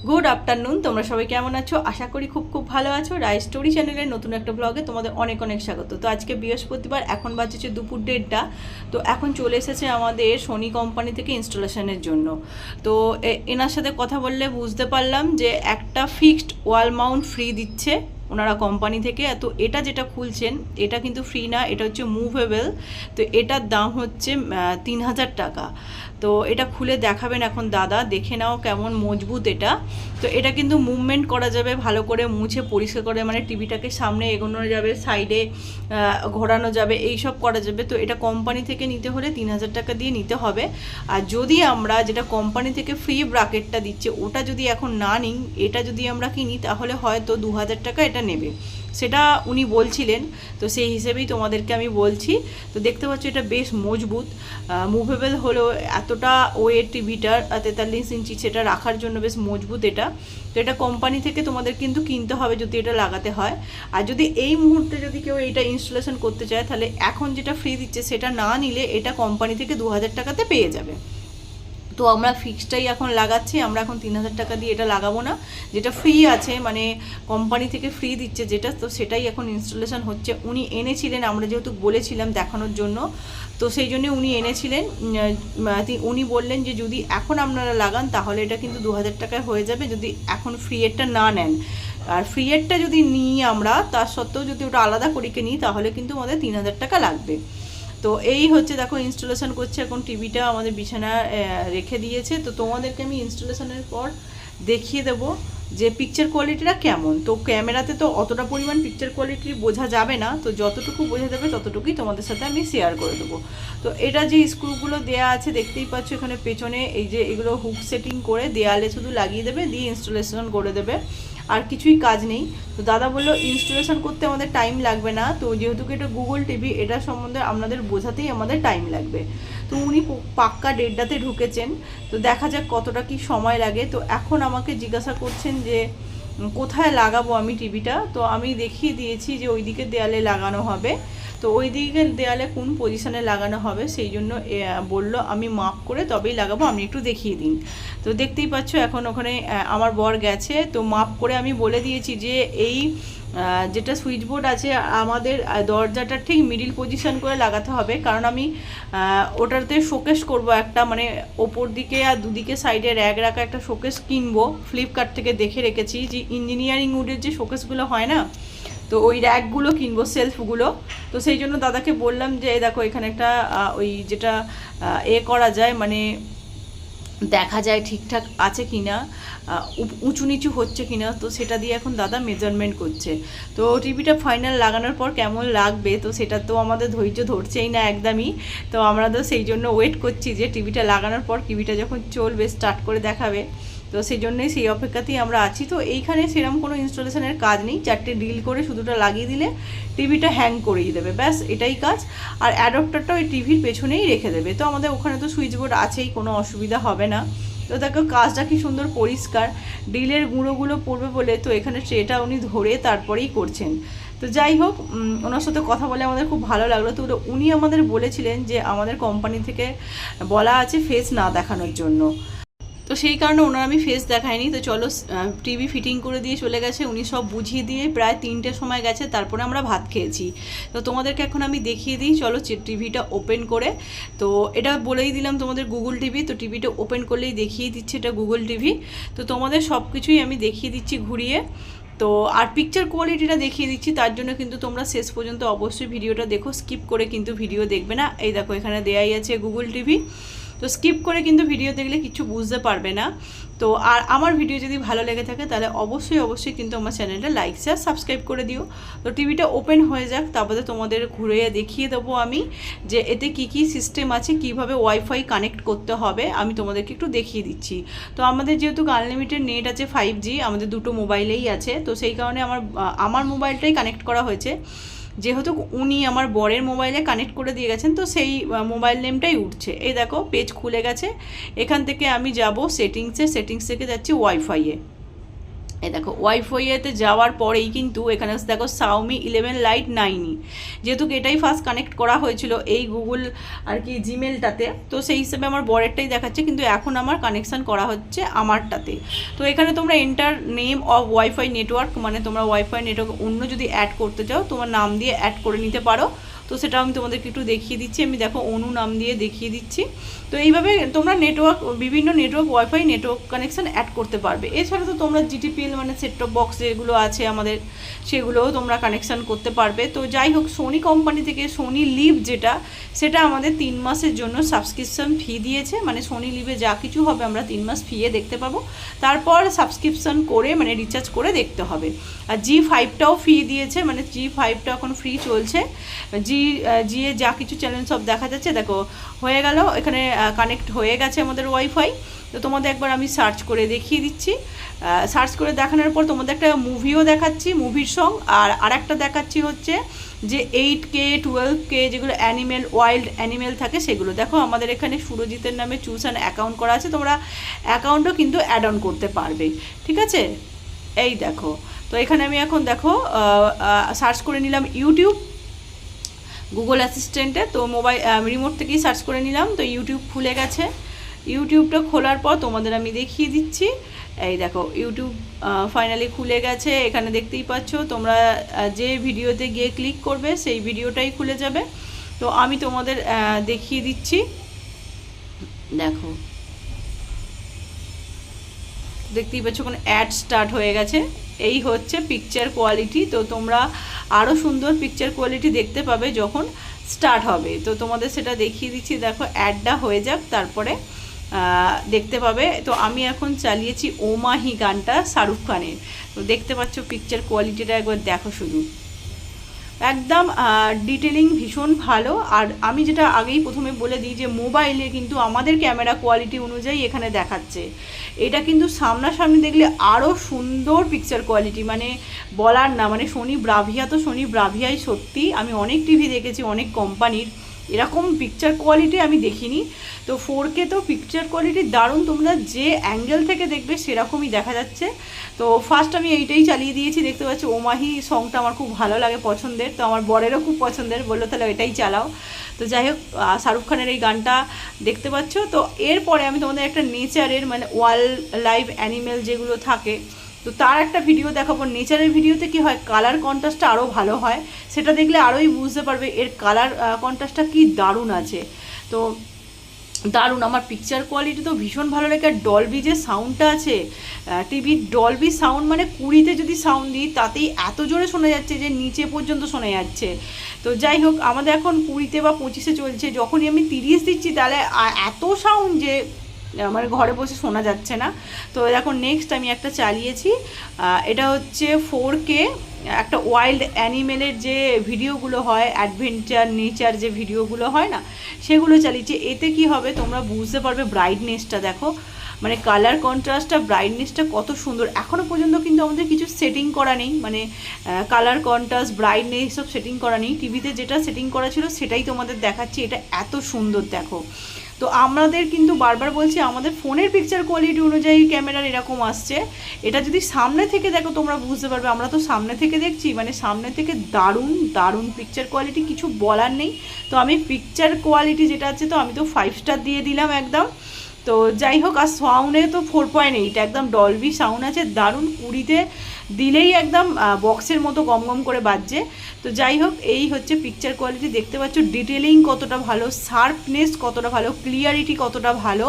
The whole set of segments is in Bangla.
Good afternoon. তোমরা সবাই কেমন আছো? আশা করি খুব খুব ভালো আছো। রাই স্টোরি চ্যানেলের নতুন একটা ব্লগে তোমাদের অনেক অনেক স্বাগত। তো আজকে বৃহস্পতিবার, এখন বাজছে দুপুর 1:30। তো এখন চলে এসেছে আমাদের সোনি কোম্পানি থেকে ইনস্টলেশনের জন্য। তো এনার সাথে কথা বললে বুঝতে পারলাম যে একটা ফিক্সড ওয়াল মাউন্ট ফ্রি দিচ্ছে ওনারা কোম্পানি থেকে। তো এটা যেটা খুলছেন এটা কিন্তু ফ্রি না, এটা হচ্ছে মুভেবল। তো এটার দাম হচ্ছে 3000 টাকা। তো এটা খুলে দেখাবেন এখন দাদা, দেখে নাও কেমন মজবুত এটা। তো এটা কিন্তু মুভমেন্ট করা যাবে, ভালো করে মুছে পরিষ্কার করে, মানে টিভিটাকে সামনে এগোনো যাবে, সাইডে ঘোরানো যাবে, এই সব করা যাবে। তো এটা কোম্পানি থেকে নিতে হলে 3000 টাকা দিয়ে নিতে হবে। আর যদি আমরা যেটা কোম্পানি থেকে ফ্রি ব্র্যাকেটটা দিচ্ছে ওটা যদি এখন না নিই, এটা যদি আমরা কিনি তাহলে হয়তো 2000 টাকা এটা নেবে, সেটা উনি বলছিলেন। তো সেই হিসেবেই তোমাদেরকে আমি বলছি। তো দেখতে পাচ্ছ এটা বেশ মজবুত, মুভেবল হলেও এতটা ওয়েট টিভিটার 43 ইঞ্চি, সেটা রাখার জন্য বেশ মজবুত এটা। তো এটা কোম্পানি থেকে তোমাদের কিন্তু কিনতে হবে যদি এটা লাগাতে হয়। আর যদি এই মুহূর্তে যদি কেউ এটা ইনস্টলেশন করতে চায় তাহলে এখন যেটা ফ্রি দিচ্ছে সেটা না নিলে এটা কোম্পানি থেকে 2000 টাকাতে পেয়ে যাবে। তো আমরা ফিক্সডটাই এখন লাগাচ্ছি, আমরা এখন 3000 টাকা দিয়ে এটা লাগাবো না। যেটা ফ্রি আছে, মানে কোম্পানি থেকে ফ্রি দিচ্ছে যেটা, তো সেটাই এখন ইনস্টলেশন হচ্ছে। উনি এনেছিলেন, আমরা যেহেতু বলেছিলাম দেখানোর জন্য, তো সেই জন্য উনি এনেছিলেন। উনি বললেন যে যদি এখন আপনারা লাগান তাহলে এটা কিন্তু 2000 টাকায় হয়ে যাবে যদি এখন ফ্রি এরটা না নেন। আর ফ্রি এরটা যদি নিই আমরা, তার সত্ত্বেও যদি ওটা আলাদা করে নিই তাহলে কিন্তু আমাদের 3000 টাকা লাগবে। তো এই হচ্ছে, দেখো ইনস্টলেশন করছে এখন। টিভিটা আমাদের বিছানা রেখে দিয়েছে। তো তোমাদেরকে আমি ইনস্টলেশনের পর দেখিয়ে দেবো যে পিকচার কোয়ালিটিটা কেমন। তো ক্যামেরাতে তো অতটা পরিমাণ পিকচার কোয়ালিটি বোঝা যাবে না, তো যতটুকু বোঝা যাবে ততটুকুই তোমাদের সাথে আমি শেয়ার করে দেবো। তো এটা যে স্ক্রুগুলো দেওয়া আছে দেখতেই পাচ্ছ এখানে পেছনে, এই যে এগুলো হুক সেটিং করে দেয়ালে শুধু লাগিয়ে দেবে, দিয়ে ইনস্টলেশন করে দেবে, আর কিছুই কাজ নেই। তো দাদা বললো ইনস্টলেশন করতে আমাদের টাইম লাগবে না, তো যেহেতু এটা গুগল টিভি, এটা সম্বন্ধে আপনাদের বোঝাতেই আমাদের টাইম লাগবে। তো উনি পাক্কা 1:30টাতে ঢুকেছেন। তো দেখা যাক কতটা কি সময় লাগে। তো এখন আমাকে জিজ্ঞাসা করছেন যে কোথায় লাগাবো আমি টিভিটা। তো আমি দেখিয়ে দিয়েছি যে ওই দিকের দেয়ালে লাগানো হবে। তো ওই দিকের দেয়ালে কোন পজিশনে লাগানো হবে সেই জন্য বললো আমি মাপ করে তবেই লাগাবো, আপনি একটু দেখিয়ে দিন। তো দেখতেই পাচ্ছ এখন ওখানে আমার বর গেছে। তো মাপ করে আমি বলে দিয়েছি যে এই যেটা সুইচ বোর্ড আছে আমাদের দরজাটা ঠিক মিডিল পজিশন করে লাগাতে হবে, কারণ আমি ওটাতে শোকেস করব একটা, মানে ওপর দিকে আর দুদিকে সাইডে র্যাক রাখা একটা শোকেস কিনবো। ফ্লিপকার্ট থেকে দেখে রেখেছি যে ইঞ্জিনিয়ারিং উডের যে শোকেসগুলো হয় না, তো ওই র্যাকগুলো কিনবো, সেলফগুলো। তো সেই জন্য দাদাকে বললাম যে দেখো এখানে একটা ওই যেটা করা যায়, মানে দেখা যায় ঠিকঠাক আছে কি না, উঁচু নিচু হচ্ছে কি না, তো সেটা দিয়ে এখন দাদা মেজারমেন্ট করছে। তো টিভিটা ফাইনাল লাগানোর পর কেমন লাগবে তো সেটা তো আমাদের ধৈর্য ধরছেই না একদমই। তো আমরা তো সেই জন্য ওয়েট করছি যে টিভিটা লাগানোর পর টিভিটা যখন চলবে স্টার্ট করে দেখাবে, তো সেই জন্যই সেই অপেক্ষাতেই আমরা আছি। তো এইখানে সেরকম কোনো ইনস্টলেশনের কাজ নেই, 4টে ড্রিল করে শুধুটা লাগিয়ে দিলে টিভিটা হ্যাং করিয়ে দেবে, ব্যাস এটাই কাজ। আর অ্যাডাপ্টারটা ওই টিভির পেছনেই রেখে দেবে। তো আমাদের ওখানে তো সুইচ বোর্ড আছেই, কোনো অসুবিধা হবে না। তো দেখো কাজটা কি সুন্দর পরিষ্কার, ড্রিলের গুঁড়োগুলো পড়বে বলে তো এখানে ট্রেটা উনি ধরে তারপরেই করছেন। তো যাই হোক, ওনার সাথে কথা বলে আমাদের খুব ভালো লাগলো। তো উনি আমাদের বলেছিলেন যে আমাদের কোম্পানি থেকে বলা আছে ফেস না দেখানোর জন্য, তো সেই কারণে ওনার আমি ফেস দেখাইনি। তো চলো, টিভি ফিটিং করে দিয়ে চলে গেছে উনি, সব বুঝিয়ে দিয়ে প্রায় 3টের সময় গেছে, তারপরে আমরা ভাত খেয়েছি। তো তোমাদেরকে এখন আমি দেখিয়ে দিই, চলো টিভিটা ওপেন করে। তো এটা বলেই দিলাম তোমাদের গুগল টিভি, তো টিভিটা ওপেন করলেই দেখিয়ে দিচ্ছে এটা গুগল টিভি। তো তোমাদের সব কিছুই আমি দেখিয়ে দিচ্ছি ঘুরিয়ে। তো আর পিকচার কোয়ালিটিটা দেখিয়ে দিচ্ছি, তার জন্য কিন্তু তোমরা শেষ পর্যন্ত অবশ্যই ভিডিওটা দেখো, স্কিপ করে কিন্তু ভিডিও দেখবে না। এই দেখো এখানে দেয়াই আছে গুগল টিভি, তো স্কিপ করে কিন্তু ভিডিও দেখলে কিছু বুঝতে পারবে না। তো আর আমার ভিডিও যদি ভালো লেগে থাকে তাহলে অবশ্যই কিন্তু আমার চ্যানেলটা লাইক শেয়ার সাবস্ক্রাইব করে দিও। তো টিভিটা ওপেন হয়ে যাক, তারপরে তোমাদের ঘুরে দেখিয়ে দেবো আমি যে এতে কি সিস্টেম আছে, কিভাবে ওয়াইফাই কানেক্ট করতে হবে আমি তোমাদেরকে একটু দেখিয়ে দিচ্ছি। তো আমাদের যেহেতু আনলিমিটেড নেট আছে 5G, আমাদের দুটো মোবাইলেই আছে, তো সেই কারণে আমার মোবাইলটাই কানেক্ট করা হয়েছে। যেহেতু উনি আমার বরের মোবাইলে কানেক্ট করে দিয়ে গেছেন, তো সেই মোবাইল নেমটাই উঠছে। এই দেখো পেজ খুলে গেছে, এখান থেকে আমি যাব সেটিংস থেকে যাচ্ছি ওয়াইফাইয়ে। এই দেখো ওয়াইফাইতে যাওয়ার পরেই কিন্তু এখানে দেখো Xiaomi 11 Lite 9E, যেহেতু এটাই ফার্স্ট কানেক্ট করা হয়েছিল এই গুগল আর কি জিমেলটাতে, তো সেই হিসেবে আমার বরেরটাই দেখাচ্ছে, কিন্তু এখন আমার কানেকশান করা হচ্ছে আমারটাতে। তো এখানে তোমরা enter name of wifi network, মানে তোমরা ওয়াইফাই নেটওয়ার্ক অন্য যদি অ্যাড করতে চাও তোমার নাম দিয়ে অ্যাড করে নিতে পারো। তো সেটা আমি তোমাদেরকে একটু দেখিয়ে দিচ্ছি, আমি দেখো অনু নাম দিয়ে দেখিয়ে দিচ্ছি। তো এইভাবে তোমরা নেটওয়ার্ক, বিভিন্ন network wifi network connection add করতে পারবে। এছাড়া তো তোমরা জিটিপিএল মানে সেট টপ বক্স যেগুলো আছে আমাদের, সেগুলোও তোমরা কানেকশান করতে পারবে। তো যাই হোক, সোনি কোম্পানি থেকে সোনি লিভ যেটা, সেটা আমাদের 3 মাসের জন্য সাবস্ক্রিপশন ফি দিয়েছে, মানে সোনি লিভে যা কিছু হবে আমরা 3 মাস ফিয়ে দেখতে পাবো, তারপর সাবস্ক্রিপশন করে মানে রিচার্জ করে দেখতে হবে। আর G5টাও ফি দিয়েছে, মানে G5টা এখন ফ্রি চলছে। জিয়ে যা কিছু চ্যানেল সব দেখা যাচ্ছে, দেখো হয়ে গেল, এখানে কানেক্ট হয়ে গেছে আমাদের ওয়াইফাই। তো তোমাদের একবার আমি সার্চ করে দেখিয়ে দিচ্ছি। সার্চ করে দেখানোর পর তোমাদের একটা মুভিও দেখাচ্ছি, মুভির সং, আর আরেকটা দেখাচ্ছি হচ্ছে যে 8K 12K যেগুলো অ্যানিমেল, ওয়াইল্ড অ্যানিমেল থাকে সেগুলো। দেখো আমাদের এখানে সুরজিতের নামে চুজ অ্যান অ্যাকাউন্ট করা আছে, তোমরা অ্যাকাউন্টও কিন্তু অ্যাড অন করতে পারবে, ঠিক আছে। এই দেখো, তো এখানে আমি এখন দেখো সার্চ করে নিলাম ইউটিউব গুগল অ্যাসিস্ট্যান্টে, তো মোবাইল রিমোট থেকেই সার্চ করে নিলাম, তো ইউটিউব খুলে গেছে। ইউটিউবটা খোলার পর তোমাদের আমি দেখিয়ে দিচ্ছি। এই দেখো ইউটিউব ফাইনালি খুলে গেছে, এখানে দেখতেই পাচ্ছ। তোমরা যে ভিডিওতে গিয়ে ক্লিক করবে সেই ভিডিওটাই খুলে যাবে। তো আমি তোমাদের দেখিয়ে দিচ্ছি, দেখো দেখতেই পাচ্ছ কোনো অ্যাড স্টার্ট হয়ে গেছে। এই হচ্ছে পিকচার কোয়ালিটি। তো তোমরা আরও সুন্দর পিকচার কোয়ালিটি দেখতে পাবে যখন স্টার্ট হবে। তো তোমাদের সেটা দেখিয়ে দিচ্ছি, দেখো অ্যাডটা হয়ে যাক, তারপরে দেখতে পাবে। তো আমি এখন চালিয়েছি ও মাহি গানটা শাহরুখ খানের। তো দেখতে পাচ্ছ পিকচার কোয়ালিটিটা একবার দেখো শুধু, একদম ডিটেলিং ভীষণ ভালো। আর আমি যেটা আগেই প্রথমে বলে দিই যে মোবাইলে কিন্তু আমাদের ক্যামেরা কোয়ালিটি অনুযায়ী এখানে দেখাচ্ছে, এটা কিন্তু সামনাসামনি দেখলে আরও সুন্দর পিকচার কোয়ালিটি, মানে বলার না। মানে সোনি ব্রাভিয়া তো সোনি ব্রাভিয়াই সত্যি, আমি অনেক টিভি দেখেছি অনেক কোম্পানির, এরকম পিকচার কোয়ালিটি আমি দেখিনি। তো 4K তো পিকচার কোয়ালিটি দারুণ, তোমরা যে অ্যাঙ্গেল থেকে দেখবে সেরকমই দেখা যাচ্ছে। তো ফার্স্ট আমি এইটাই চালিয়ে দিয়েছি, দেখতে পাচ্ছি ওমাহি সংটা আমার খুব ভালো লাগে, পছন্দের। তো আমার বরেরও খুব পছন্দের, বললো তাহলে এটাই চালাও। তো যাই হোক, শাহরুখ খানের এই গানটা দেখতে পাচ্ছ। তো এরপরে আমি তোমাদের একটা নেচারের, মানে ওয়াইল্ড লাইফ অ্যানিমেল যেগুলো থাকে, তো তার একটা ভিডিও দেখাবো। নেচারের ভিডিওতে কি হয়, কালার কন্ট্রাস্টটা আরও ভালো হয়, সেটা দেখলে আরোই বুঝতে পারবে এর কালার কন্ট্রাস্টটা কি দারুণ আছে। তো দারুণ, আমার পিকচার কোয়ালিটি তো ভীষণ ভালো লাগে। আর ডলবি যে সাউন্ডটা আছে, টিভির ডলবি সাউন্ড, মানে 20তে যদি সাউন্ড দিই তাতেই এত জোরে শোনা যাচ্ছে যে নিচে পর্যন্ত শোনা যাচ্ছে। তো যাই হোক, আমাদের এখন 20তে বা 25-এ চলছে, যখনই আমি 30 দিচ্ছি তাহলে এত সাউন্ড যে মানে ঘরে বসে শোনা যাচ্ছে না। তো এখন নেক্সট আমি একটা চালিয়েছি, এটা হচ্ছে 4K, একটা ওয়াইল্ড অ্যানিমেলের যে ভিডিওগুলো হয়, অ্যাডভেঞ্চার নেচার যে ভিডিওগুলো হয় না, সেগুলো চালিয়েছি। এতে কি হবে তোমরা বুঝতে পারবে, ব্রাইটনেসটা দেখো, মানে কালার কন্ট্রাস্টটা, ব্রাইটনেসটা কত সুন্দর। এখনও পর্যন্ত কিন্তু আমাদের কিছু সেটিং করা নেই, মানে কালার কন্ট্রাস্ট, ব্রাইটনেস সব সেটিং করা নেই। টিভিতে যেটা সেটিং করা ছিল সেটাই তোমাদের দেখাচ্ছি, এটা এত সুন্দর দেখো। তো আমাদের কিন্তু বারবার বলছি, আমাদের ফোনের পিকচার কোয়ালিটি অনুযায়ী ক্যামেরার এরকম আসছে। এটা যদি সামনে থেকে দেখো তোমরা বুঝতে পারবে, আমরা তো সামনে থেকে দেখছি, মানে সামনে থেকে দারুণ দারুণ পিকচার কোয়ালিটি, কিছু বলার নেই। তো আমি পিকচার কোয়ালিটি যেটা আছে, তো আমি তো 5 স্টার দিয়ে দিলাম একদম। তো যাই হোক, আর সাউন্ডে তো 4.8, একদম ডলবি সাউন্ড আছে, দারুণ। 20তে দিলেই একদম বক্সের মতো গম গম করে বাজছে। তো যাই হোক, এই হচ্ছে পিকচার কোয়ালিটি, দেখতে পাচ্ছ ডিটেলিং কতটা ভালো, শার্পনেস কতটা ভালো, ক্লিয়ারিটি কতটা ভালো,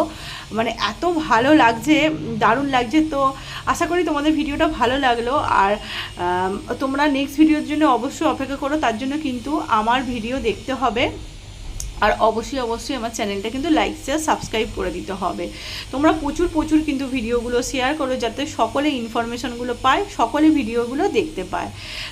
মানে এত ভালো লাগছে, দারুণ লাগছে। তো আশা করি তোমাদের ভিডিওটা ভালো লাগলো। আর তোমরা নেক্সট ভিডিওর জন্য অবশ্যই অপেক্ষা করো, তার জন্য কিন্তু আমার ভিডিও দেখতে হবে। আর অবশ্যই অবশ্যই আমার চ্যানেলটা কিন্তু লাইক শেয়ার সাবস্ক্রাইব করে দিতে হবে। তোমরা প্রচুর প্রচুর কিন্তু ভিডিওগুলো শেয়ার করো, যাতে সকলে ইনফরমেশনগুলো পায়, সকলে ভিডিওগুলো দেখতে পায়।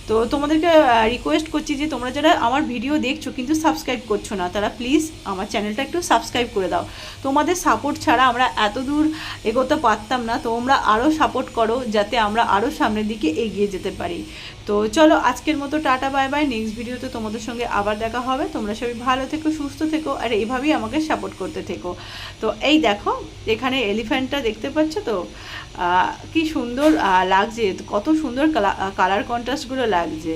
তো তোমাদেরকে রিকোয়েস্ট করছি যে তোমরা যারা আমার ভিডিও দেখছো কিন্তু সাবস্ক্রাইব করছো না, তারা প্লিজ আমার চ্যানেলটা একটু সাবস্ক্রাইব করে দাও। তোমাদের সাপোর্ট ছাড়া আমরা এত দূর এগোতে পারতাম না। তোমরা আরও সাপোর্ট করো, যাতে আমরা আরও সামনের দিকে এগিয়ে যেতে পারি। তো চলো, আজকের মতো টাটা বাই বাই। নেক্সট ভিডিওতে তোমাদের সঙ্গে আবার দেখা হবে। তোমরা সবাই ভালো থেকো, সুস্থ সুস্থ থেকো, আর এইভাবেই আমাকে সাপোর্ট করতে থেকো। তো এই দেখো এখানে এলিফ্যান্টটা দেখতে পাচ্ছ তো, কি সুন্দর লাগছে, কত সুন্দর কালার কন্ট্রাস্টগুলো লাগছে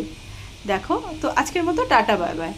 দেখো। তো আজকের মতো টাটা, বাই বাই।